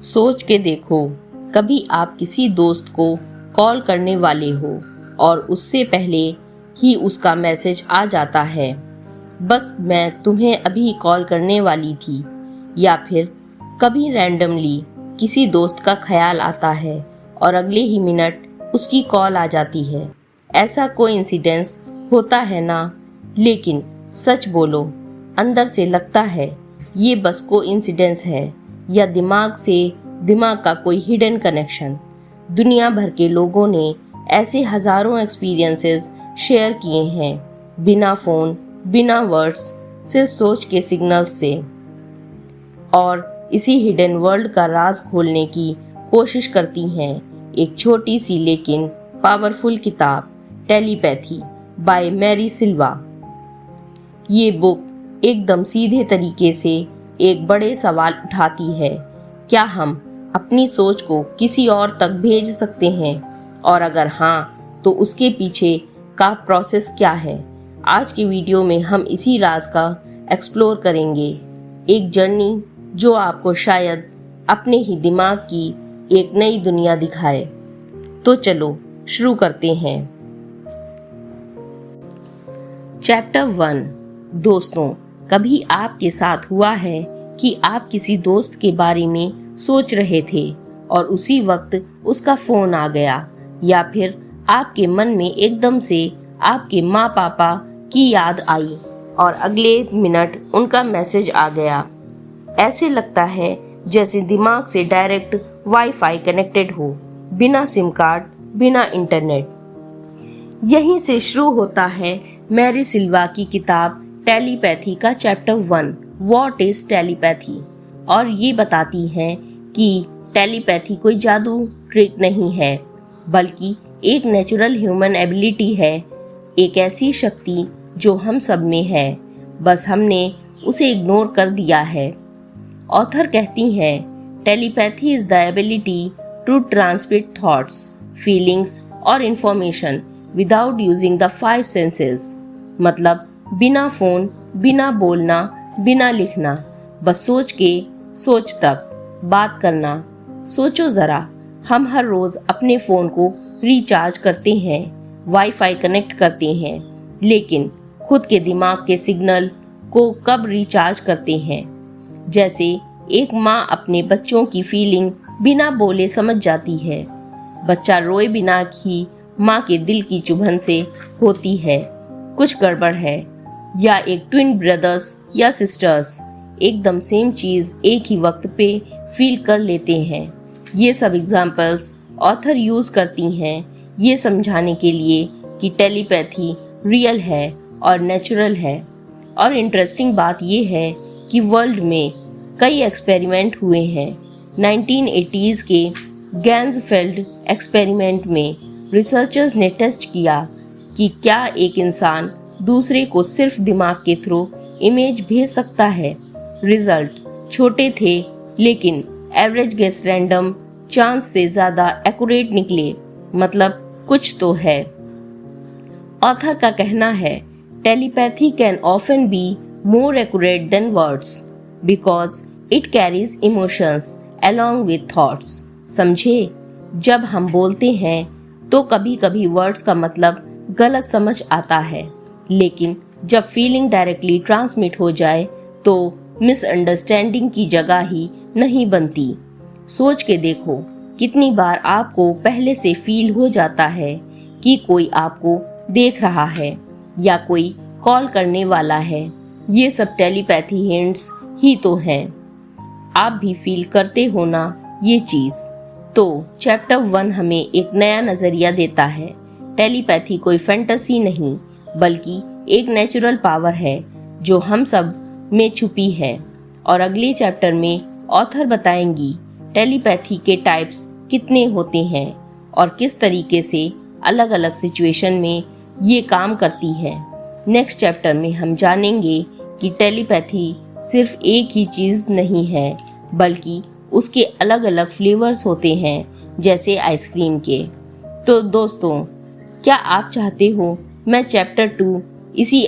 सोच के देखो, कभी आप किसी दोस्त को कॉल करने वाले हो और उससे पहले ही उसका मैसेज आ जाता है, बस मैं तुम्हें अभी कॉल करने वाली थी। या फिर कभी रैंडमली किसी दोस्त का ख्याल आता है और अगले ही मिनट उसकी कॉल आ जाती है। ऐसा कोइंसिडेंस होता है ना? लेकिन सच बोलो, अंदर से लगता है ये बस कोइंसिडेंस है या दिमाग से दिमाग का कोई हिडन कनेक्शन। दुनिया भर के लोगों ने ऐसे हजारों एक्सपीरियंसेस शेयर किए हैं, बिना फोन, बिना वर्ड्स, सिर्फ सोच के सिग्नल्स से। और इसी हिडन वर्ल्ड का राज खोलने की कोशिश करती हैं एक छोटी सी लेकिन पावरफुल किताब, टेलीपैथी बाय मैरी सिल्वा। ये बुक एकदम सीधे तरीके से एक बड़े सवाल उठाती है, क्या हम अपनी सोच को किसी और तक भेज सकते हैं? और अगर हाँ, तो उसके पीछे का प्रोसेस क्या है? आज की वीडियो में हम इसी राज का एक्सप्लोर करेंगे, एक जर्नी जो आपको शायद अपने ही दिमाग की एक नई दुनिया दिखाए। तो चलो शुरू करते हैं। चैप्टर 1। दोस्तों, कभी आपके साथ हुआ है कि आप किसी दोस्त के बारे में सोच रहे थे और उसी वक्त उसका फोन आ गया, या फिर आपके मन में एकदम से आपके माँ पापा की याद आई और अगले मिनट उनका मैसेज आ गया। ऐसे लगता है जैसे दिमाग से डायरेक्ट वाईफाई कनेक्टेड हो, बिना सिम कार्ड, बिना इंटरनेट। यहीं से शुरू होता है मैरी सिल्वा की किताब टेलीपैथी का चैप्टर 1, व्हाट इज टेलीपैथी। और ये बताती है कि टेलीपैथी कोई जादू ट्रिक नहीं है, बल्कि एक नेचुरल ह्यूमन एबिलिटी है, एक ऐसी शक्ति जो हम सब में है, बस हमने उसे इग्नोर कर दिया है। ऑथर कहती हैं, telepathy is the ability to transmit thoughts, feelings और information without using the 5 senses. मतलब बिना फोन, बिना बोलना, बिना लिखना, बस सोच के सोच तक बात करना। सोचो जरा, हम हर रोज अपने फोन को रिचार्ज करते हैं, वाईफाई कनेक्ट करते हैं, लेकिन खुद के दिमाग के सिग्नल को कब रिचार्ज करते हैं? जैसे एक माँ अपने बच्चों की फीलिंग बिना बोले समझ जाती है। बच्चा रोए बिना ही माँ के दिल की चुभन से होती है कुछ गड़बड़ है। या एक ट्विन ब्रदर्स या सिस्टर्स एकदम सेम चीज एक ही वक्त पे फील कर लेते हैं। ये सब एग्जाम्पल्स ऑथर यूज करती हैं ये समझाने के लिए कि टेलीपैथी रियल है और नेचुरल है। और इंटरेस्टिंग बात ये है कि वर्ल्ड में कई एक्सपेरिमेंट हुए हैं। 1980s के गैंसफेल्ड एक्सपेरिमेंट में रिसर्चर्स ने टेस्ट किया कि क्या एक इंसान दूसरे को सिर्फ दिमाग के थ्रू इमेज भेज सकता है। रिजल्ट छोटे थे, लेकिन एवरेज गेस रैंडम चांस से ज्यादा एक्यूरेट निकले। मतलब कुछ तो है। ऑथर का कहना है, telepathy can often be more accurate than words because it carries emotions along with thoughts। समझे? जब हम बोलते हैं तो कभी कभी वर्ड्स का मतलब गलत समझ आता है, लेकिन जब फीलिंग डायरेक्टली ट्रांसमिट हो जाए तो मिसअंडरस्टैंडिंग की जगह ही नहीं बनती। सोच के देखो, कितनी बार आपको पहले से फील हो जाता है कि कोई आपको देख रहा है या कोई कॉल करने वाला है। ये सब टेलीपैथी हिंट्स ही तो हैं। आप भी फील करते हो ना ये चीज? तो चैप्टर 1 हमें एक नया नजरिया देता है। टेलीपैथी कोई फैंटेसी नहीं, बल्कि एक नेचुरल पावर है जो हम सब में छुपी है। और अगले चैप्टर में ऑथर बताएंगी टेलीपैथी के टाइप्स कितने होते हैं और किस तरीके से अलग अलग सिचुएशन में ये काम करती है। नेक्स्ट चैप्टर में हम जानेंगे कि टेलीपैथी सिर्फ एक ही चीज नहीं है, बल्कि उसके अलग अलग फ्लेवर्स होते हैं, जैसे आइसक्रीम के। तो दोस्तों, क्या आप चाहते हो मैं चैप्टर 2 इसी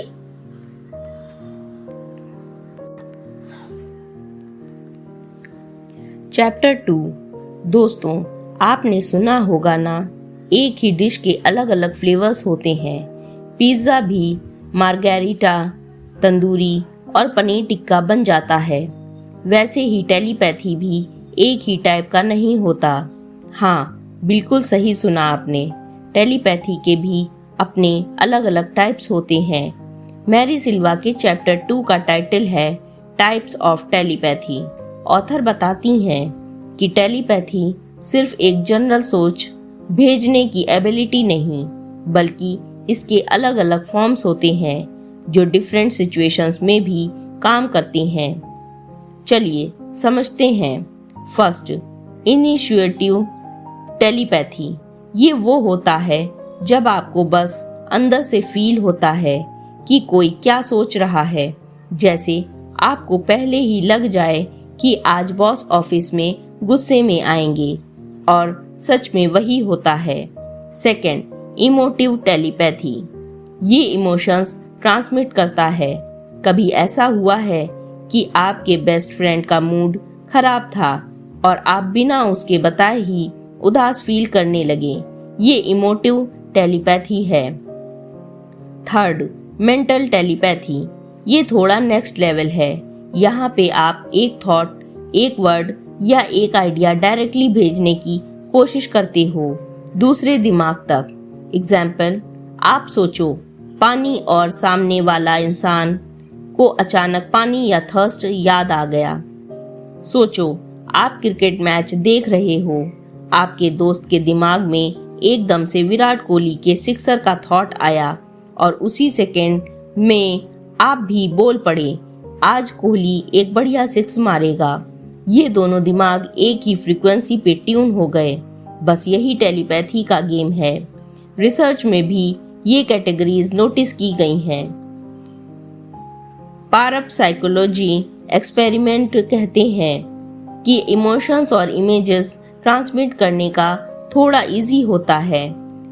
चैप्टर 2 दोस्तों, आपने सुना होगा ना, एक ही डिश के अलग अलग फ्लेवर्स होते हैं। पिज्ज़ा भी मार्गेरिटा, तंदूरी और पनीर टिक्का बन जाता है। वैसे ही टेलीपैथी भी एक ही टाइप का नहीं होता। हाँ, बिल्कुल सही सुना आपने। टेलीपैथी के भी अपने अलग अलग टाइप्स होते हैं। मैरी सिल्वा के चैप्टर 2 का टाइटल है टाइप्स ऑफ टेलीपैथी। ऑथर बताती हैं कि टेलीपैथी सिर्फ एक जनरल सोच भेजने की एबिलिटी नहीं, बल्कि इसके अलग अलग फॉर्म्स होते हैं जो डिफरेंट सिचुएशंस में भी काम करती हैं। चलिए समझते हैं। First, initiative telepathy. ये वो होता है जब आपको बस अंदर से फील होता है कि कोई क्या सोच रहा है, जैसे आपको पहले ही लग जाए कि आज बॉस ऑफिस में गुस्से में आएंगे, और सच में वही होता है। Second, emotive telepathy. ये इमोशंस ट्रांसमिट करता है। कभी ऐसा हुआ है कि आपके बेस्ट फ्रेंड का मूड खराब था और आप बिना उसके बताए ही उदास फील करने लगे। ये इमोटिव टेलीपैथी है। Third, mental telepathy. ये थोड़ा नेक्स्ट लेवल है। यहाँ पे आप एक थॉट, एक वर्ड या एक आइडिया डायरेक्टली भेजने की कोशिश करते हो दूसरे दिमाग तक। एग्जाम्पल, आप सोचो पानी और सामने वाला इंसान को अचानक पानी या थर्स्ट याद आ गया। सोचो आप क्रिकेट मैच देख रहे हो, आपके दोस्त के दिमाग में एकदम से विराट कोहली के सिक्सर का थॉट आया और उसी सेकेंड में आप भी बोल पड़े, आज कोहली एक बढ़िया सिक्स मारेगा। ये दोनों दिमाग एक ही फ्रीक्वेंसी पे ट्यून हो गए। बस यही टेलीपैथी का गेम है। रिसर्च में भी ये कैटेगरीज नोटिस की गई हैं। पारासाइकोलॉजी एक्सपेरिमेंट कहते हैं कि इमोशंस और इमेजेस ट्रांसमिट करने का थोड़ा इजी होता है,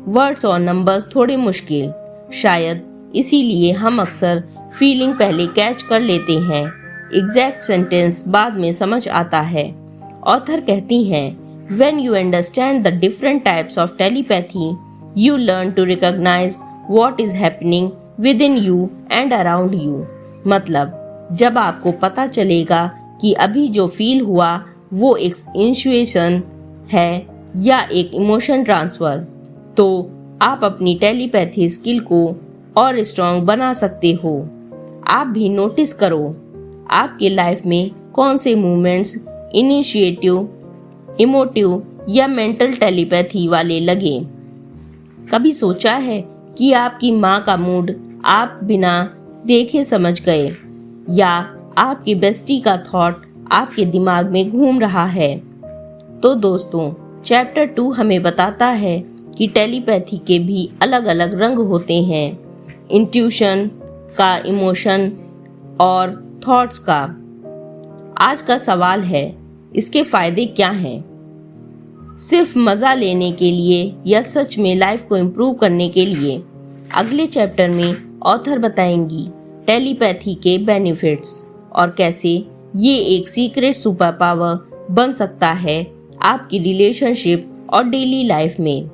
वर्ड्स और नंबर्स थोड़े मुश्किल। शायद इसीलिए हम अक्सर फीलिंग पहले कैच कर लेते हैं, एग्जैक्ट सेंटेंस बाद में समझ आता है। ऑथर कहती हैं, When you understand the different types of telepathy, you learn to recognize what is happening within you and around you. मतलब जब आपको पता चलेगा कि अभी जो फील हुआ वो एक इंट्यूशन है या एक इमोशन ट्रांसफर, तो आप अपनी टेलीपैथी स्किल को और स्ट्रॉन्ग बना सकते हो। आप भी नोटिस करो आपके लाइफ में कौन से मूवमेंट्स इनिशिएटिव, इमोटिव या मेंटल टेलीपैथी वाले लगे। कभी सोचा है कि आपकी माँ का मूड आप बिना देखे समझ गए, या आपकी बेस्टी का थॉट आपके दिमाग में घूम रहा है। तो दोस्तों, चैप्टर 2 हमें बताता है कि टेलीपैथी के भी अलग अलग रंग होते हैं, इंट्यूशन का, इमोशन और थॉट्स का। आज का सवाल है, इसके फायदे क्या हैं? सिर्फ मजा लेने के लिए या सच में लाइफ को इम्प्रूव करने के लिए? अगले चैप्टर में ऑथर बताएंगी टेलीपैथी के बेनिफिट्स और कैसे ये एक सीक्रेट सुपर पावर बन सकता है आपकी रिलेशनशिप और डेली लाइफ में।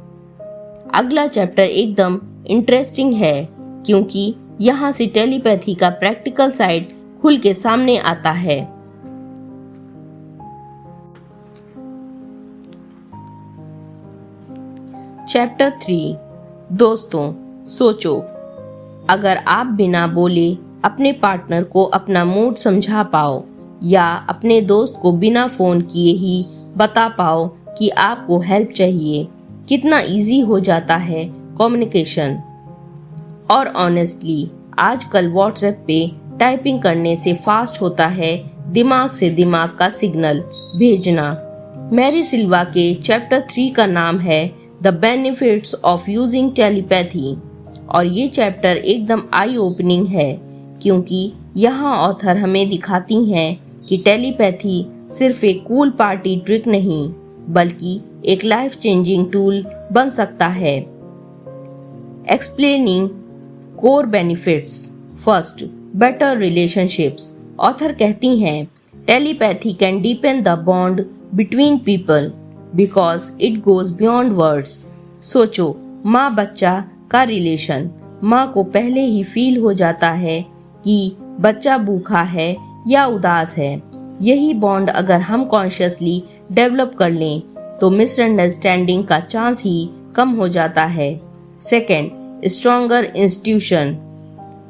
अगला चैप्टर एकदम इंटरेस्टिंग है क्योंकि यहाँ से टेलीपैथी का प्रैक्टिकल साइड खुल के सामने आता है। चैप्टर 3 दोस्तों, सोचो अगर आप बिना बोले अपने पार्टनर को अपना मूड समझा पाओ या अपने दोस्त को बिना फोन किए ही बता पाओ कि आपको हेल्प चाहिए, कितना इजी हो जाता है कम्युनिकेशन। और ऑनेस्टली आजकल व्हाट्सएप पे टाइपिंग करने से फास्ट होता है दिमाग से दिमाग का सिग्नल भेजना। मैरी सिल्वा के चैप्टर 3 का नाम है the benefits of using telepathy और ये चैप्टर एकदम आई ओपनिंग है क्योंकि यहाँ ऑथर हमें दिखाती हैं कि टेलीपैथी सिर्फ एक कूल पार्टी ट्रिक नहीं बल्कि एक लाइफ चेंजिंग टूल बन सकता है। Explaining core benefits. First, better relationships. Author कहती हैं telepathy can deepen the bond between people because it goes beyond words. सोचो, माँ बच्चा का रिलेशन, माँ को पहले ही फील हो जाता है कि बच्चा भूखा है या उदास है। यही बॉन्ड अगर हम कॉन्शियसली डेवलप कर लें तो मिसअंडरस्टैंडिंग का चांस ही कम हो जाता है। Second, stronger institution.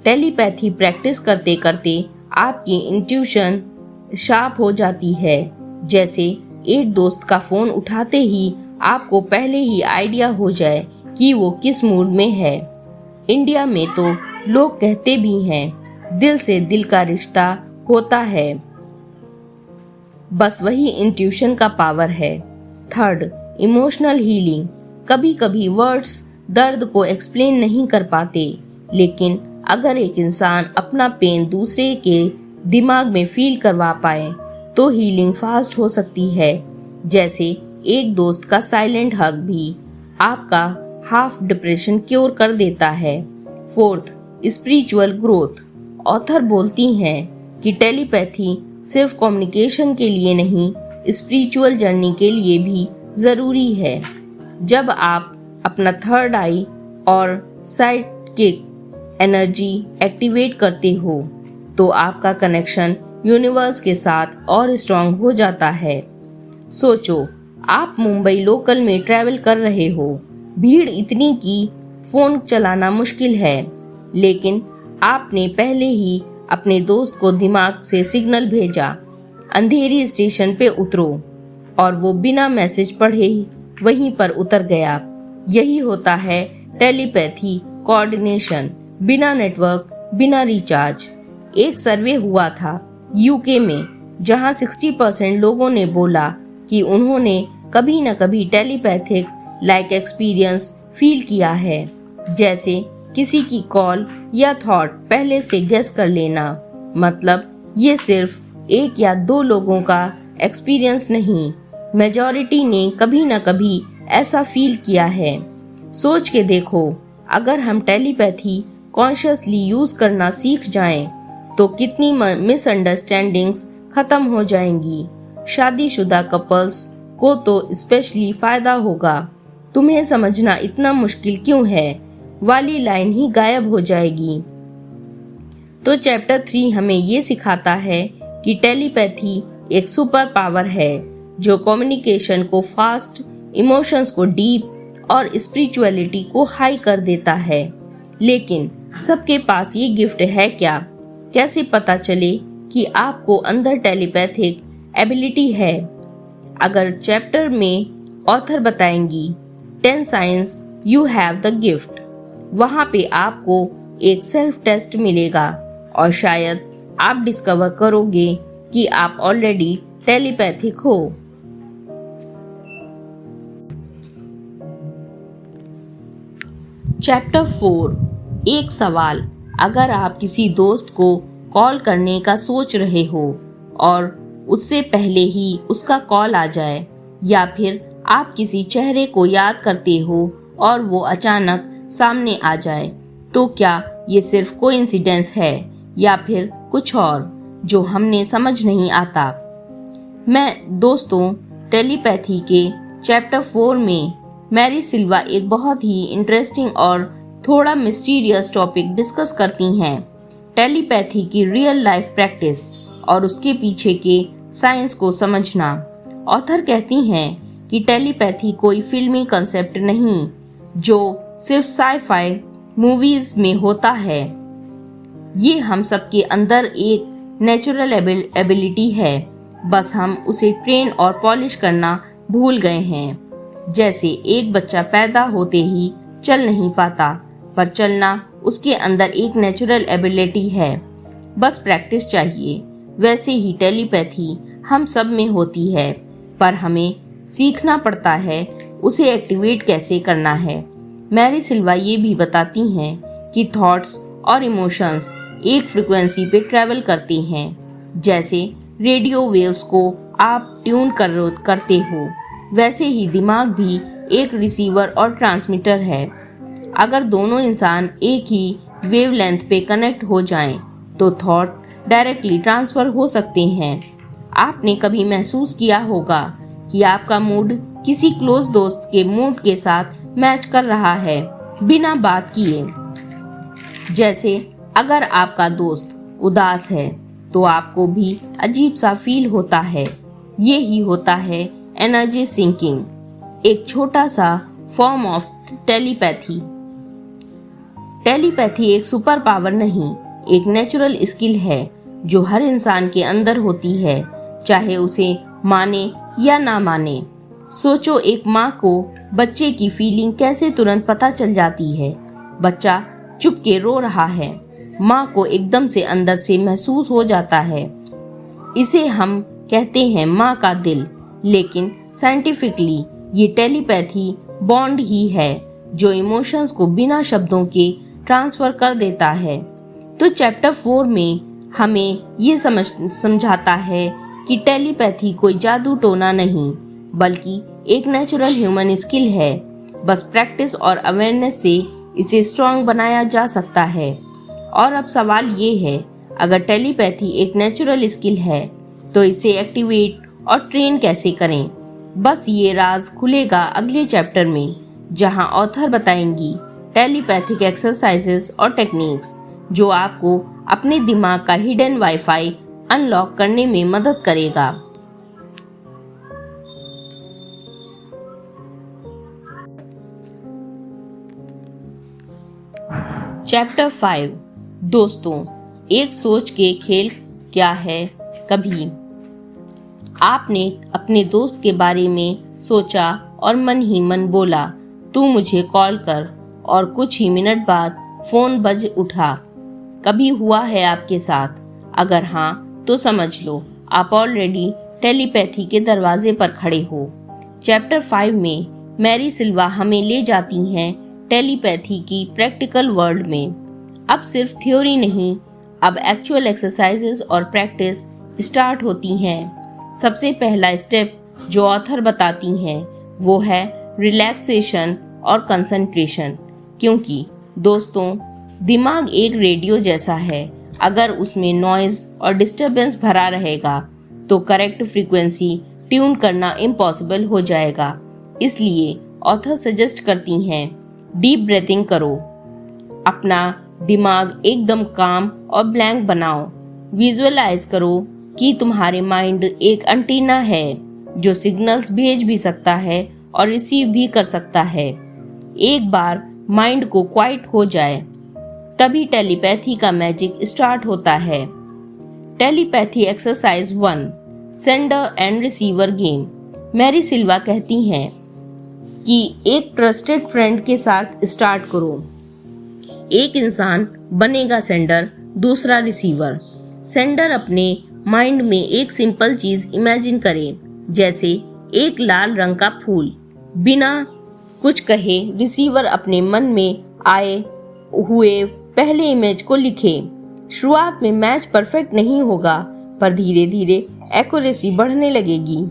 Telepathy practice करते करते आपकी इंट्यूशन शार्प हो जाती है। जैसे एक दोस्त का फोन उठाते ही आपको पहले ही आइडिया हो जाए कि वो किस मूड में है। इंडिया में तो लोग कहते भी हैं, दिल से दिल का रिश्ता होता है। बस वही इंट्यूशन का पावर है। Third, emotional healing. कभी कभी वर्ड्स दर्द को एक्सप्लेन नहीं कर पाते, लेकिन अगर एक इंसान अपना पेन दूसरे के दिमाग में फील करवा पाए तो हीलिंग फास्ट हो सकती है। जैसे एक दोस्त का साइलेंट हग भी आपका हाफ डिप्रेशन क्योर कर देता है। Fourth, spiritual growth. ऑथर बोलती हैं कि टेलीपैथी सिर्फ कम्युनिकेशन के लिए नहीं, स्पिरिचुअल जर्नी के लिए भी जरूरी है। जब आप अपना थर्ड आई और साइकिक एनर्जी एक्टिवेट करते हो तो आपका कनेक्शन यूनिवर्स के साथ और स्ट्रांग हो जाता है। सोचो, आप मुंबई लोकल में ट्रैवल कर रहे हो, भीड़ इतनी कि फोन चलाना मुश्किल है, लेकिन आपने पहले ही अपने दोस्त को दिमाग से सिग्नल भेजा, अंधेरी स्टेशन पे उतरो, और वो बिना मैसेज पढ़े ही वहीं पर उतर गया। यही होता है टेलीपैथी कोऑर्डिनेशन, बिना नेटवर्क, बिना रिचार्ज। एक सर्वे हुआ था यूके में, जहां 60% लोगों ने बोला कि उन्होंने कभी न कभी टेलीपैथिक लाइक एक्सपीरियंस फील किया है, जैसे किसी की कॉल या थॉट पहले से गेस कर लेना। मतलब ये सिर्फ एक या दो लोगों का एक्सपीरियंस नहीं, मेजॉरिटी ने कभी न कभी ऐसा फील किया है। सोच के देखो, अगर हम टेलीपैथी कॉन्शियसली यूज करना सीख जाएं, तो कितनी मिसअंडरस्टैंडिंग्स खत्म हो जाएंगी। शादीशुदा कपल्स को तो स्पेशली फायदा होगा। तुम्हें समझना इतना मुश्किल क्यों है वाली लाइन ही गायब हो जाएगी। तो चैप्टर 3 हमें ये सिखाता है कि टेलीपैथी एक सुपर पावर है जो कम्युनिकेशन को फास्ट, इमोशंस को डीप और स्पिरिचुअलिटी को हाई कर देता है। लेकिन सबके पास ये गिफ्ट है क्या? कैसे पता चले कि आपको अंदर टेलीपैथिक एबिलिटी है? अगर चैप्टर में ऑथर बताएंगी 10 science you have the gift, वहां पे आपको एक सेल्फ टेस्ट मिलेगा और शायद आप डिस्कवर करोगे कि आप ऑलरेडी टेलीपैथिक हो। चैप्टर 4, एक सवाल। अगर आप किसी दोस्त को कॉल करने का सोच रहे हो और उससे पहले ही उसका कॉल आ जाए, या फिर आप किसी चेहरे को याद करते हो और वो अचानक सामने आ जाए, तो क्या ये सिर्फ कोइंसिडेंस है या फिर कुछ और जो हमने समझ नहीं आता? मैं दोस्तों, टेलीपैथी के चैप्टर 4 में मैरी सिल्वा एक बहुत ही इंटरेस्टिंग और थोड़ा मिस्टीरियस टॉपिक डिस्कस करती हैं, टेलीपैथी की रियल लाइफ प्रैक्टिस और उसके पीछे के साइंस को समझना। ऑथर कहती हैं कि टेलीपैथी कोई फिल्मी कंसेप्ट नहीं जो सिर्फ साई-फाई मूवीज में होता है। ये हम सबके अंदर एक नेचुरल एबिलिटी है, बस हम उसे ट्रेन और पॉलिश करना भूल गए हैं। जैसे एक बच्चा पैदा होते ही चल नहीं पाता, पर चलना उसके अंदर एक नेचुरल एबिलिटी है, बस प्रैक्टिस चाहिए। वैसे ही टेलीपैथी हम सब में होती है, पर हमें सीखना पड़ता है उसे एक्टिवेट कैसे करना है। मैरी सिल्वा ये भी बताती हैं कि थॉट्स और इमोशंस एक फ्रिक्वेंसी पे ट्रैवल करते हैं। जैसे रेडियो वेव्स को आप ट्यून करते हो, वैसे ही दिमाग भी एक रिसीवर और ट्रांसमीटर है। अगर दोनों इंसान एक ही वेवलेंथ पे कनेक्ट हो जाएं, तो थॉट डायरेक्टली ट्रांसफर हो सकते हैं। आपने कभी महसूस किया होगा कि आपका मूड किसी क्लोज दोस्त के मूड के साथ मैच कर रहा है बिना बात किए। जैसे अगर आपका दोस्त उदास है तो आपको भी अजीब सा फील होता है। ये ही होता है एनर्जी सिंकिंग, एक छोटा सा फॉर्म ऑफ टेलीपैथी। टेलीपैथी एक सुपर पावर नहीं, एक नेचुरल स्किल है जो हर इंसान के अंदर होती है, चाहे उसे माने या ना माने। सोचो, एक माँ को बच्चे की फीलिंग कैसे तुरंत पता चल जाती है। बच्चा चुप के रो रहा है, माँ को एकदम से अंदर से महसूस हो जाता है। इसे हम कहते हैं माँ का दिल, लेकिन साइंटिफिकली ये टेलीपैथी बॉन्ड ही है जो इमोशंस को बिना शब्दों के ट्रांसफर कर देता है। तो चैप्टर 4 में हमें ये समझाता है कि टेलीपैथी कोई जादू टोना नहीं, बल्कि एक नेचुरल ह्यूमन स्किल है। बस प्रैक्टिस और अवेयरनेस से इसे स्ट्रॉन्ग बनाया जा सकता है। और अब सवाल ये है, अगर टेलीपैथी एक नेचुरल स्किल है तो इसे एक्टिवेट और ट्रेन कैसे करें? बस ये राज खुलेगा अगले चैप्टर में, जहां ऑथर बताएंगी टेलीपैथिक एक्सरसाइजेस और टेक्निक्स जो आपको अपने दिमाग का हिडन वाईफाई अनलॉक करने में मदद करेगा। चैप्टर 5 दोस्तों, एक सोच के खेल क्या है। कभी आपने अपने दोस्त के बारे में सोचा और मन ही मन बोला, तू मुझे कॉल कर, और कुछ ही मिनट बाद फोन बज उठा। कभी हुआ है आपके साथ? अगर हाँ तो समझ लो आप ऑलरेडी टेलीपैथी के दरवाजे पर खड़े हो। चैप्टर 5 में मैरी सिल्वा हमें ले जाती हैं टेलीपैथी की प्रैक्टिकल वर्ल्ड में। अब सिर्फ थ्योरी नहीं, अब एक्चुअल एक्सरसाइजेस और प्रैक्टिस स्टार्ट होती हैं। सबसे पहला स्टेप जो ऑथर बताती हैं वो है रिलैक्सेशन और कंसंट्रेशन। क्योंकि दोस्तों, दिमाग एक रेडियो जैसा है, अगर उसमें नॉइज और डिस्टरबेंस भरा रहेगा तो करेक्ट फ्रीक्वेंसी ट्यून करना इम्पॉसिबल हो जाएगा। इसलिए ऑथर सजेस्ट करती हैं डीप ब्रीथिंग करो, अपना दिमाग एकदम काम और ब्लैंक बनाओ। विजुअलाइज करो कि तुम्हारे माइंड एक एंटीना है जो सिग्नल्स भेज भी सकता है और रिसीव भी कर सकता है। एक बार माइंड को क्वाइट हो जाए तभी टेलीपैथी का मैजिक स्टार्ट होता है। Telepathy exercise 1, sender and receiver game. Mary Silva कहती हैं कि एक ट्रस्टेड फ्रेंड के साथ स्टार्ट करो। एक इंसान बनेगा सेंडर, दूसरा रिसीवर। सेंडर अपने माइंड में एक सिंपल चीज इमेजिन करे, जैसे एक लाल रंग का फूल। बिना कुछ कहे रिसीवर अपने मन में आए हुए पहले इमेज को लिखे। शुरुआत में मैच परफेक्ट नहीं होगा, पर धीरे धीरे एक्यूरेसी बढ़ने लगेगी।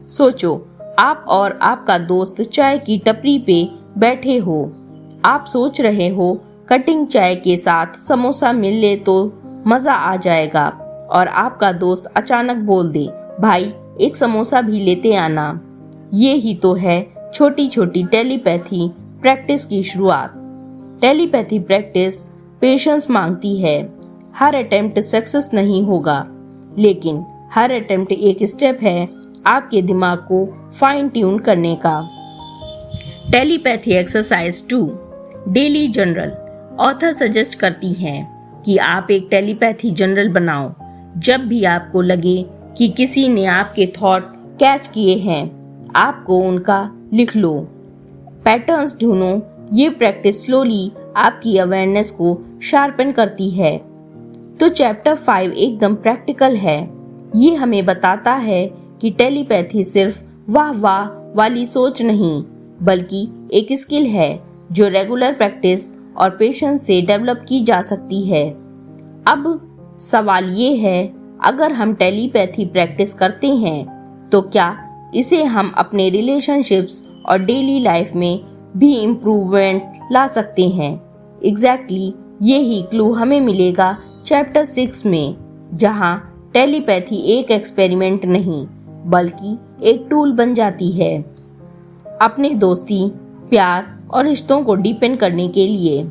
सोचो, आप और आपका दोस्त चाय की टपरी पे बैठे हो। आप सोच रहे हो कटिंग चाय के साथ समोसा मिले तो मजा आ जाएगा, और आपका दोस्त अचानक बोल दे, भाई एक समोसा भी लेते आना। ये ही तो है छोटी छोटी टेलीपैथी प्रैक्टिस की शुरुआत। टेलीपैथी प्रैक्टिस पेशेंस मांगती है। हर अटेम्प्ट सक्सेस नहीं होगा, लेकिन हर अटेम्प्ट एक स्टेप है आपके दिमाग को फाइन ट्यून करने का। Telepathy exercise 2, daily journal. Author suggest करती हैं कि आप एक टेलीपैथी जर्नल बनाओ। जब भी आपको लगे कि किसी ने आपके थॉट कैच किए हैं, आपको उनका लिख लो। पैटर्न्स ढूंढो। ये प्रैक्टिस स्लोली आपकी अवेयरनेस को शार्पन करती है। तो चैप्टर 5 एकदम प्रैक्टिकल है। ये हमें बताता है कि टेलीपैथी सिर्फ वाह वाह वाली सोच नहीं, बल्कि एक स्किल है जो रेगुलर प्रैक्टिस और पेशेंस से डेवलप की जा सकती है। अब सवाल ये है, अगर हम टेलीपैथी प्रैक्टिस करते हैं तो क्या इसे हम अपने रिलेशनशिप्स और डेली लाइफ में भी इम्प्रूवमेंट ला सकते हैं? एग्जैक्टली यही क्लू हमें मिलेगा चैप्टर 6 में, जहां टेलीपैथी एक एक्सपेरिमेंट नहीं बल्कि एक टूल बन जाती है अपने दोस्ती, प्यार और रिश्तों को डीपेन करने के लिए।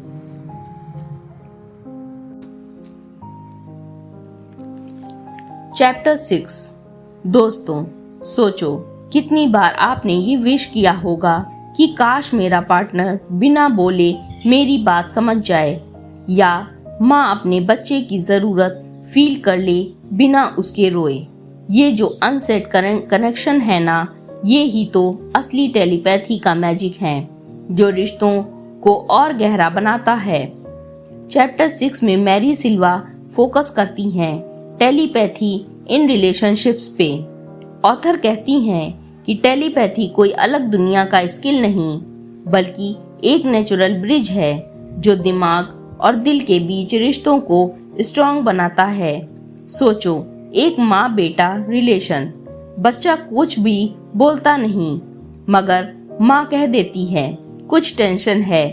चैप्टर 6 दोस्तों, सोचो कितनी बार आपने ये विश किया होगा कि काश मेरा पार्टनर बिना बोले मेरी बात समझ जाए, या माँ अपने बच्चे की जरूरत फील कर ले बिना उसके रोए। ये जो अनसेट कनेक्शन है ना, ये ही तो असली टेलीपैथी का मैजिक है जो रिश्तों को और गहरा बनाता है। चैप्टर 6 में मैरी सिल्वा फोकस करती हैं टेलीपैथी इन रिलेशनशिप्स पे। ऑथर कहती हैं कि टेलीपैथी कोई अलग दुनिया का स्किल नहीं, बल्कि एक नेचुरल ब्रिज है जो दिमाग और दिल के बीच रिश्तों को स्ट्रॉन्ग बनाता है। सोचो, एक माँ बेटा रिलेशन, बच्चा कुछ भी बोलता नहीं, मगर माँ कह देती है कुछ टेंशन है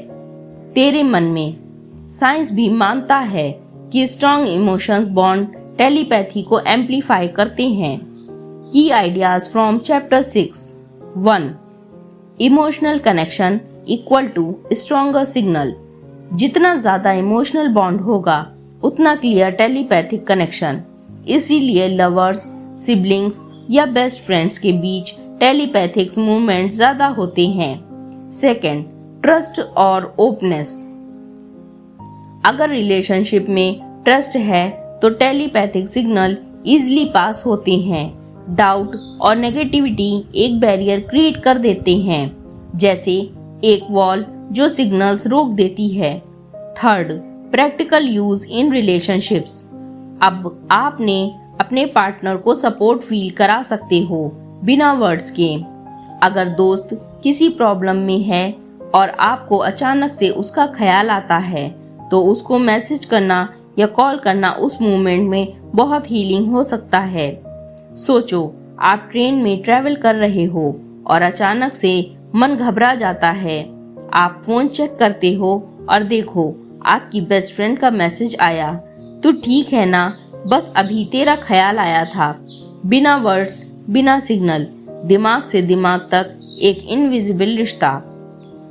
तेरे मन में। साइंस भी मानता है कि स्ट्रॉन्ग इमोशंस बॉन्ड टेलीपैथी को एम्पलीफाई करते हैं। Key ideas from chapter 6। 1. Emotional connection equal to stronger signal. जितना ज्यादा इमोशनल बॉन्ड होगा उतना क्लियर टेलीपैथिक कनेक्शन। इसीलिए लवर्स, सिबलिंग्स या बेस्ट फ्रेंड्स के बीच टेलीपैथिक मूवमेंट ज्यादा होते हैं। सेकंड, ट्रस्ट और ओपनेस। अगर रिलेशनशिप में ट्रस्ट है तो टेलीपैथिक सिग्नल इजीली पास होते हैं। डाउट और नेगेटिविटी एक बैरियर क्रिएट कर देते हैं, जैसे एक वॉल जो सिग्नल्स रोक देती है। Third, practical use in relationships. अब आपने अपने पार्टनर को सपोर्ट फील करा सकते हो बिना वर्ड्स के। अगर दोस्त किसी प्रॉब्लम में है और आपको अचानक से उसका ख्याल आता है, तो उसको मैसेज करना या कॉल करना उस मोमेंट में बहुत हीलिंग हो सकता है। सोचो, आप ट्रेन में ट्रैवल कर रहे हो और अचानक से मन घबरा जाता है। आप फोन चेक करते हो और देखो आपकी बेस्ट फ्रेंड का मैसेज आया, तू ठीक है ना, बस अभी तेरा ख्याल आया था। बिना वर्ड्स, बिना सिग्नल, दिमाग से दिमाग तक एक इनविजिबल रिश्ता।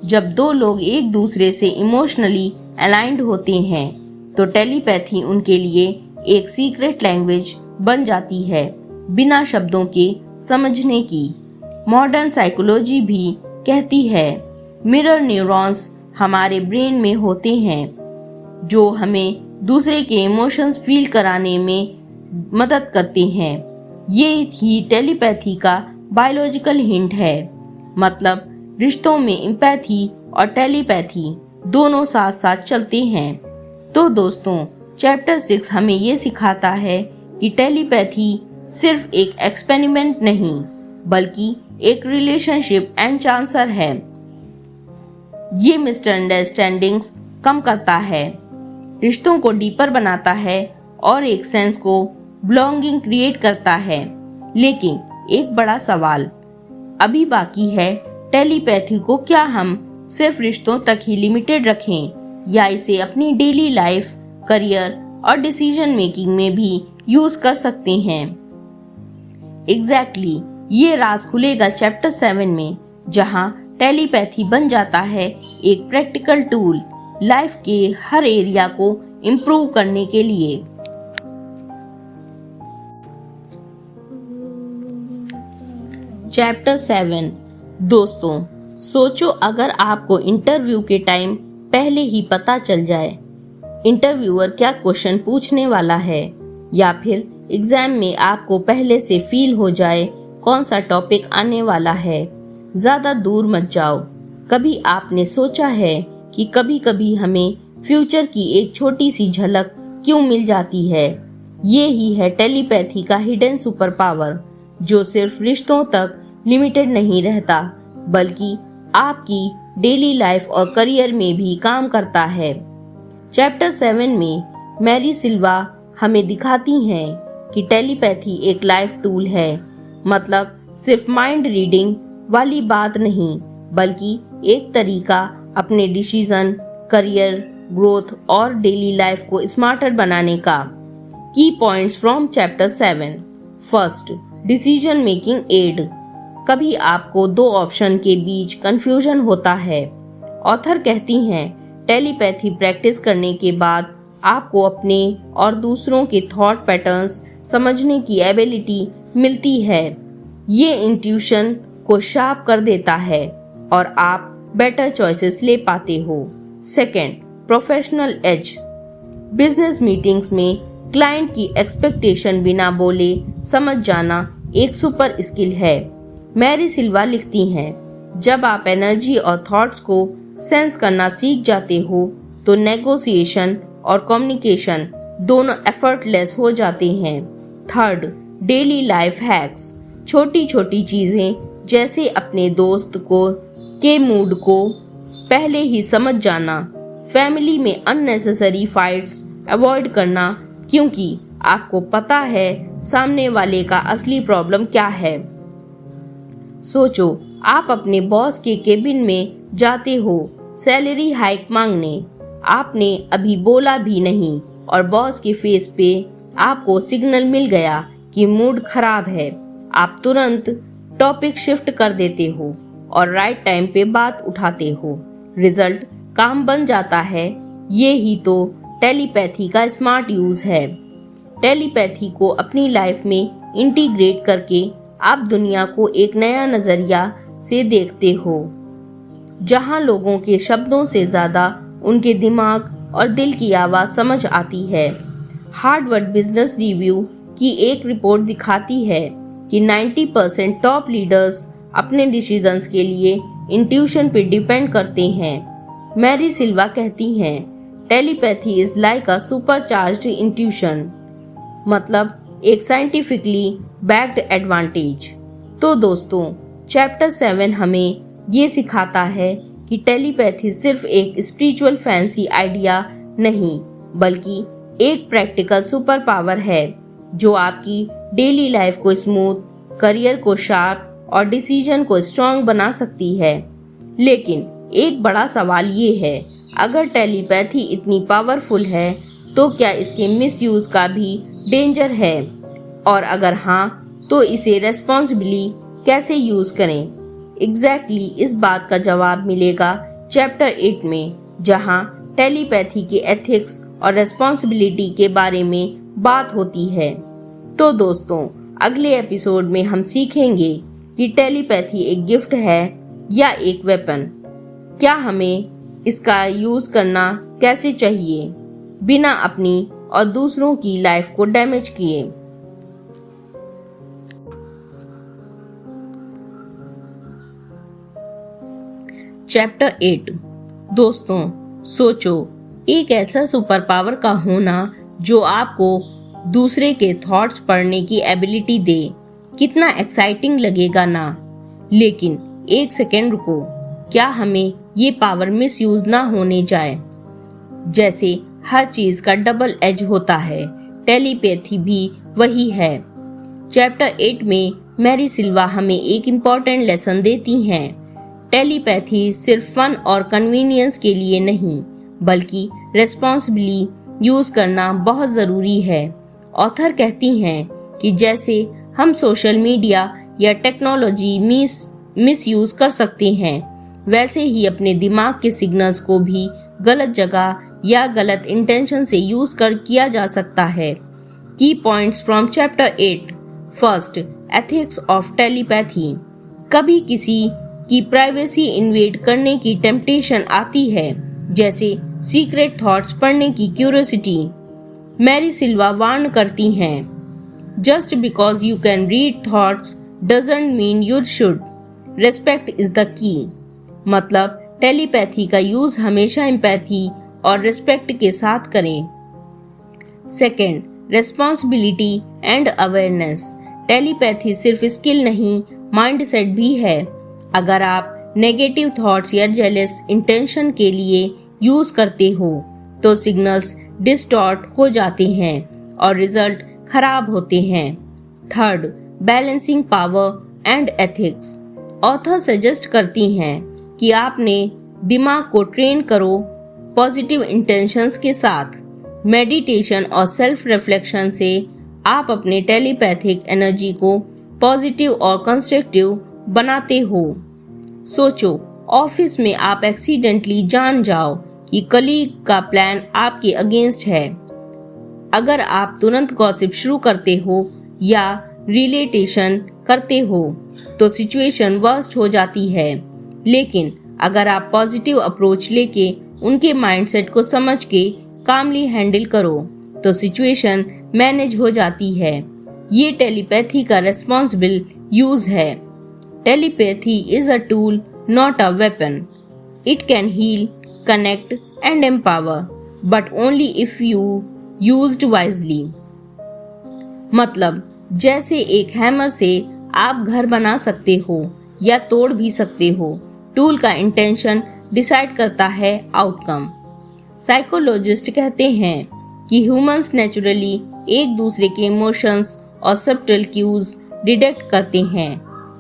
जब दो लोग एक दूसरे से इमोशनली अलाइंड होते हैं तो टेलीपैथी उनके लिए एक सीक्रेट लैंग्वेज बन जाती है, बिना शब्दों के समझने की। मॉडर्न साइकोलॉजी भी कहती है मिरर न्यूरॉन्स हमारे ब्रेन में होते हैं जो हमें दूसरे के इमोशंस फील कराने में मदद करते हैं। ये ही टेलीपैथी का बायोलॉजिकल हिंट है। मतलब रिश्तों में एम्पैथी और टेलीपैथी दोनों साथ साथ चलते हैं। तो दोस्तों, चैप्टर 6 हमें ये सिखाता है कि टेलीपैथी सिर्फ एक एक्सपेरिमेंट नहीं, बल्कि एक रिलेशनशिप एनहांसर है। ये मिसअंडरस्टैंडिंग्स कम करता है, रिश्तों को डीपर बनाता है और एक सेंस को बिलोंगिंग क्रिएट करता है। लेकिन एक बड़ा सवाल अभी बाकी है, टेलीपैथी को क्या हम सिर्फ रिश्तों तक ही लिमिटेड रखें या इसे अपनी डेली लाइफ, करियर और डिसीजन मेकिंग में भी यूज कर सकते हैं। एग्जैक्टली ये राज खुलेगा चैप्टर 7 में, जहां टेलीपैथी बन जाता है एक प्रैक्टिकल टूल लाइफ के हर एरिया को इम्प्रूव करने के लिए। चैप्टर 7 दोस्तों, सोचो अगर आपको इंटरव्यू के टाइम पहले ही पता चल जाए इंटरव्यूअर क्या क्वेश्चन पूछने वाला है, या फिर एग्जाम में आपको पहले से फील हो जाए कौन सा टॉपिक आने वाला है। ज्यादा दूर मत जाओ। कभी आपने सोचा है कि कभी कभी हमें फ्यूचर की एक छोटी सी झलक क्यों मिल जाती है? ये ही है टेलीपैथी का हिडन सुपर पावर, जो सिर्फ रिश्तों तक लिमिटेड नहीं रहता, बल्कि आपकी डेली लाइफ और करियर में भी काम करता है। चैप्टर 7 में मैरी सिल्वा हमें दिखाती हैं कि टेलीपैथी एक लाइफ टूल है। मतलब सिर्फ माइंड रीडिंग वाली बात नहीं, बल्कि एक तरीका अपने डिसीजन, करियर, ग्रोथ और डेली लाइफ को स्मार्टर बनाने का। Key points from chapter 7। First, decision making aid. कभी आपको दो ऑप्शन के बीच कंफ्यूजन होता है। ऑथर कहती हैं टेलीपैथी प्रैक्टिस करने के बाद आपको अपने और दूसरों के थॉट पैटर्न्स समझने की एबिलिटी मिलती है। ये इंट्यूशन को शार्प कर देता है और आप बेटर चॉइसेस ले पाते हो। Second, professional edge. Business meetings में क्लाइंट की एक्सपेक्टेशन बिना बोले समझ जाना एक सुपर स्किल है। मैरी सिल्वा लिखती हैं, जब आप एनर्जी और थॉट्स को सेंस करना सीख जाते हो तो नेगोशिएशन और कम्युनिकेशन दोनों एफर्टलेस हो जाते हैं। Third, daily life hacks. छोटी छोटी चीजें जैसे अपने दोस्त के मूड को पहले ही समझ जाना, फैमिली में अननेसेसरी फाइट्स अवॉइड करना क्योंकि आपको पता है सामने वाले का असली प्रॉब्लम क्या है। सोचो, आप अपने बॉस के केबिन में जाते हो सैलरी हाइक मांगने। आपने अभी बोला भी नहीं और बॉस के फेस पे आपको सिग्नल मिल गया कि मूड खराब है। आप तुरंत टॉपिक शिफ्ट कर देते हो और राइट टाइम पे बात उठाते हो। रिजल्ट काम बन जाता है। ये ही तो टेलीपैथी का स्मार्ट यूज है। टेलीपैथी को अपनी लाइफ में इंटीग्रेट करके आप दुनिया को एक नया नजरिया से देखते हो, जहां लोगों के शब्दों से ज्यादा उनके दिमाग और दिल की आवाज समझ आती है। हार्वर्ड बिजनेस रिव्यू की एक रिपोर्ट दिखाती है कि 90% टॉप लीडर्स अपने डिसीजंस के लिए इंट्यूशन पे डिपेंड करते हैं। मैरी सिल्वा कहती हैं, telepathy is like a supercharged intuition, मतलब एक साइंटिफिकली बैक्ड एडवांटेज। तो दोस्तों, चैप्टर 7 हमें ये सिखाता है कि टेलीपैथी सिर्फ एक स्पिरिचुअल फैंसी आइडिया नहीं, बल्कि एक प्रैक्टिकल सुपर पावर है जो आपकी डेली लाइफ को स्मूथ, करियर को शार्प और डिसीजन को स्ट्रॉन्ग बना सकती है। लेकिन एक बड़ा सवाल ये है, अगर टेलीपैथी इतनी पावरफुल है तो क्या इसके मिसयूज का भी डेंजर है, और अगर हाँ तो इसे रेस्पॉन्सिबली कैसे यूज करें। एग्जैक्टली इस बात का जवाब मिलेगा चैप्टर 8 में, जहां टेलीपैथी के एथिक्स और रेस्पॉन्सिबिलिटी के बारे में बात होती है। तो दोस्तों, अगले एपिसोड में हम सीखेंगे कि टेलीपैथी एक गिफ्ट है या एक वेपन। क्या हमें इसका यूज करना कैसे चाहिए बिना अपनी और दूसरों की लाइफ को डैमेज किए। चैप्टर 8। दोस्तों, सोचो, एक ऐसा सुपर पावर का होना जो आपको दूसरे के थॉट्स पढ़ने की एबिलिटी दे, कितना एक्साइटिंग लगेगा ना। लेकिन एक सेकेंड रुको, क्या हमें ये पावर मिसयूज ना होने जाए। जैसे हर चीज का डबल एज होता है, टेलीपैथी भी वही है। चैप्टर 8 में मैरी सिल्वा हमें एक इम्पॉर्टेंट लेसन देती हैं। टेलीपैथी सिर्फ फन और कन्वीनियंस के लिए नहीं, बल्कि रेस्पॉन्सिबली यूज करना बहुत जरूरी है। ऑथर कहती हैं कि जैसे हम सोशल मीडिया या टेक्नोलॉजी मिसयूज कर सकते हैं, वैसे ही अपने दिमाग के सिग्नल्स को भी गलत जगह या गलत इंटेंशन से यूज किया जा सकता है। की points from chapter 8। First, ethics of telepathy. कभी किसी की प्राइवेसी इन्वेड करने की टेम्पटेशन आती है, जैसे सीक्रेट थॉट्स पढ़ने की क्यूरियोसिटी। मैरी सिल्वा वार्न करती हैं, just because you can read thoughts doesn't mean you should. Respect is the key. मतलब टेलीपैथी का यूज हमेशा एम्पैथी और रिस्पेक्ट के साथ करें। Second, responsibility and awareness. Telepathy सिर्फ स्किल नहीं, माइंडसेट भी है। अगर आप नेगेटिव थॉट्स या जेलस इंटेंशन के लिए यूज करते हो तो सिग्नल्स डिस्टॉर्ट हो जाते हैं और रिजल्ट खराब होते हैं। Third, balancing power and ethics. Author suggest करती हैं कि आपने दिमाग को ट्रेन करो पॉजिटिव इंटेंशंस के साथ। मेडिटेशन और सेल्फ रिफ्लेक्शन से आप अपने टेलीपैथिक एनर्जी को पॉजिटिव और कंस्ट्रक्टिव बनाते हो। सोचो, ऑफिस में आप एक्सीडेंटली जान जाओ कि कलीग का प्लान आपके अगेंस्ट है। अगर आप तुरंत गॉसिप शुरू करते हो या रिलेटेशन करते हो तो सिचुएशन वर्स्ट हो जाती है। लेकिन अगर आप पॉजिटिव अप्रोच लेके उनके माइंडसेट को समझ के कामली हैंडल करो तो सिचुएशन मैनेज हो जाती है। ये टेलीपैथी का रेस्पॉन्सिबल यूज है। Telepathy is a tool, not a weapon. It can heal, connect and empower, but only if you used wisely। मतलब जैसे एक हैमर से आप घर बना सकते हो या तोड़ भी सकते हो, टूल का इंटेंशन डिसाइड करता है आउटकम। साइकोलॉजिस्ट कहते हैं कि ह्यूमंस नेचुरली एक दूसरे के इमोशंस और सब्टल क्यूज डिटेक्ट करते हैं।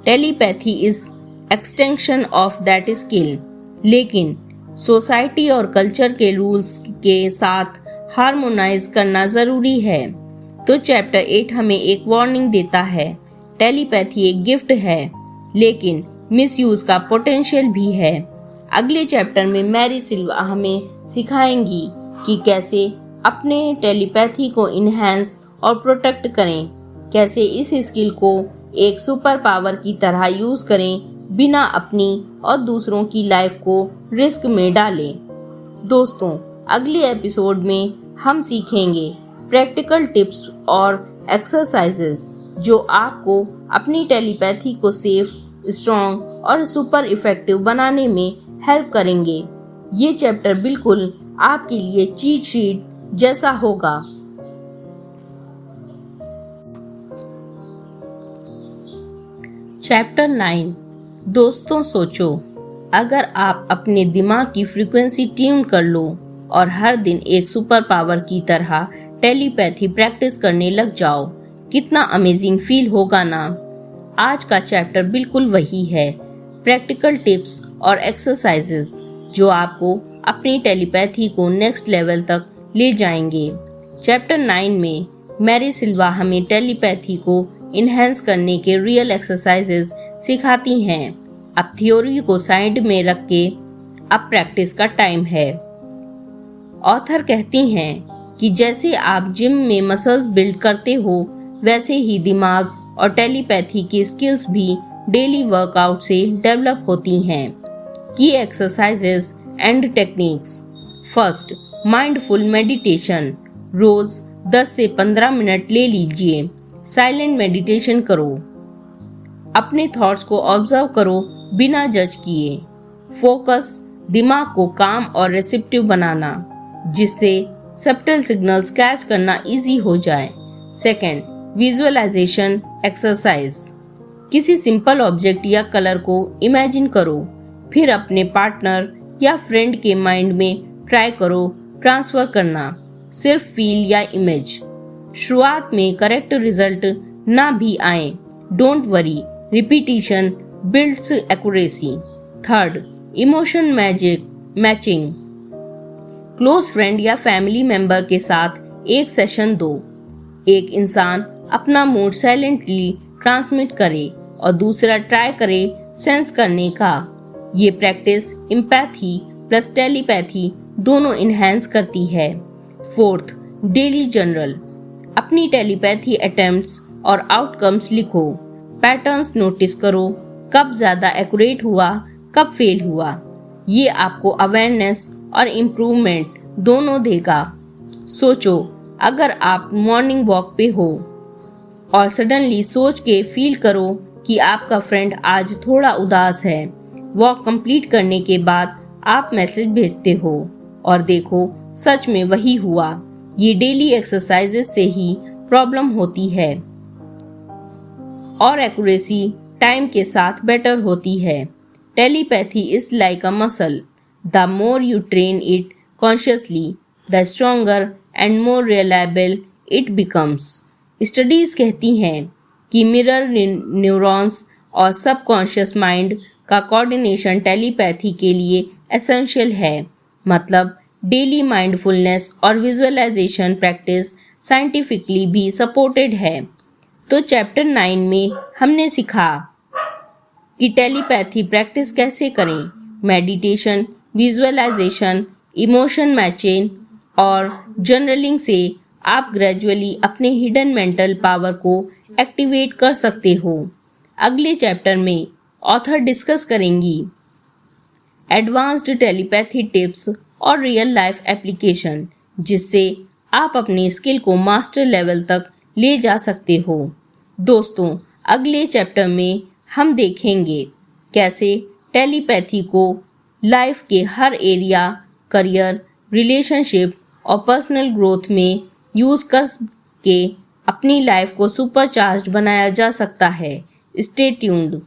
Telepathy is extension of that skill, लेकिन सोसाइटी और कल्चर के रूल्स के साथ हार्मोनाइज करना जरूरी है। तो चैप्टर 8 हमें एक वार्निंग देता है। टेलीपैथी एक गिफ्ट है, लेकिन मिसयूज का पोटेंशियल भी है। अगले चैप्टर में मैरी सिल्वा हमें सिखाएंगी कि कैसे अपने टेलीपैथी को इनहेंस और प्रोटेक्ट करें, कैसे इस स्किल को एक सुपर पावर की तरह यूज करें बिना अपनी और दूसरों की लाइफ को रिस्क में डालें। दोस्तों, अगले एपिसोड में हम सीखेंगे प्रैक्टिकल टिप्स और एक्सरसाइजेस जो आपको अपनी टेलीपैथी को सेफ, स्ट्रॉन्ग और सुपर इफेक्टिव बनाने में हेल्प करेंगे। ये चैप्टर बिल्कुल आपके लिए चीट शीट जैसा होगा। चैप्टर 9। दोस्तों, सोचो, अगर आप अपने दिमाग की फ्रीक्वेंसी ट्यून कर लो और हर दिन एक सुपर पावर की तरह टेलीपैथी प्रैक्टिस करने लग जाओ, कितना अमेजिंग फील होगा ना। आज का चैप्टर बिल्कुल वही है, प्रैक्टिकल टिप्स और एक्सरसाइजेस जो आपको अपनी टेलीपैथी को नेक्स्ट लेवल तक ले जाएंगे। चैप्टर 9 में मैरी सिल्वा हमें टेलीपैथी को इनहेंस करने के रियल एक्सरसाइजेस सिखाती हैं। अब थ्योरी को साइड में रख के अब प्रैक्टिस का टाइम है। ऑथर कहती हैं कि जैसे आप जिम में मसल्स बिल्ड करते हो, वैसे ही दिमाग और टेलीपैथी की स्किल्स भी डेली वर्कआउट से डेवलप होती हैं। की exercises and techniques. First, mindful meditation. रोज 10 से 15 मिनट ले लीजिए। साइलेंट मेडिटेशन करो। अपने थॉट्स को ऑब्जर्व करो बिना जज किए। फोकस, दिमाग को काम और रिसेप्टिव बनाना, जिससे सब्टल सिग्नल्स कैच करना इजी हो जाए। Second, visualisation exercise. किसी सिंपल ऑब्जेक्ट या कलर को इमेजिन करो, फिर अपने पार्टनर या फ्रेंड के माइंड में ट्राई करो ट्रांसफर करना, सिर्फ फील या इमेज। शुरुआत में करेक्ट रिजल्ट ना भी आए, don't worry, repetition builds accuracy. Third, emotion matching. Close friend या फैमिली मेंबर के साथ एक सेशन दो। एक इंसान अपना मूड साइलेंटली ट्रांसमिट करे और दूसरा ट्राई करे सेंस करने का। ये प्रैक्टिस एम्पैथी प्लस टेलीपैथी दोनों इनहेंस करती है। Fourth, daily journal. अपनी टेलीपैथी अटेम्प्ट्स और आउटकम्स लिखो। पैटर्न्स नोटिस करो, कब ज्यादा एक्यूरेट हुआ, कब फेल हुआ। ये आपको अवेयरनेस और इम्प्रूवमेंट दोनों देगा। सोचो, अगर आप मॉर्निंग वॉक पे हो और सडनली सोच के फील करो कि आपका फ्रेंड आज थोड़ा उदास है। वॉक कंप्लीट करने के बाद आप मैसेज भेजते हो और देखो सच में वही हुआ। ये डेली एक्सरसाइजेस से ही प्रॉब्लम होती है और एक्यूरेसी टाइम के साथ बेटर होती है। Telepathy is like a muscle, the more you train it consciously the stronger and more reliable it becomes. Studies कहती हैं कि मिरर न्यूरॉन्स और सबकॉन्शियस माइंड का कोऑर्डिनेशन टेलीपैथी के लिए एसेंशियल है। मतलब डेली माइंडफुलनेस और विजुअलाइजेशन प्रैक्टिस साइंटिफिकली भी सपोर्टेड है। तो चैप्टर 9 में हमने सीखा कि टेलीपैथी प्रैक्टिस कैसे करें। मेडिटेशन, विजुअलाइजेशन, इमोशन मैचिंग और जर्नलिंग से आप ग्रेजुअली अपने हिडन मेंटल पावर को एक्टिवेट कर सकते हो। अगले चैप्टर में ऑथर डिस्कस करेंगी एडवांस्ड टेलीपैथी टिप्स और रियल लाइफ एप्लीकेशन, जिससे आप अपने स्किल को मास्टर लेवल तक ले जा सकते हो। दोस्तों, अगले चैप्टर में हम देखेंगे कैसे टेलीपैथी को लाइफ के हर एरिया, करियर, रिलेशनशिप और पर्सनल ग्रोथ में यूज कर के अपनी लाइफ को सुपरचार्ज बनाया जा सकता है। Stay tuned.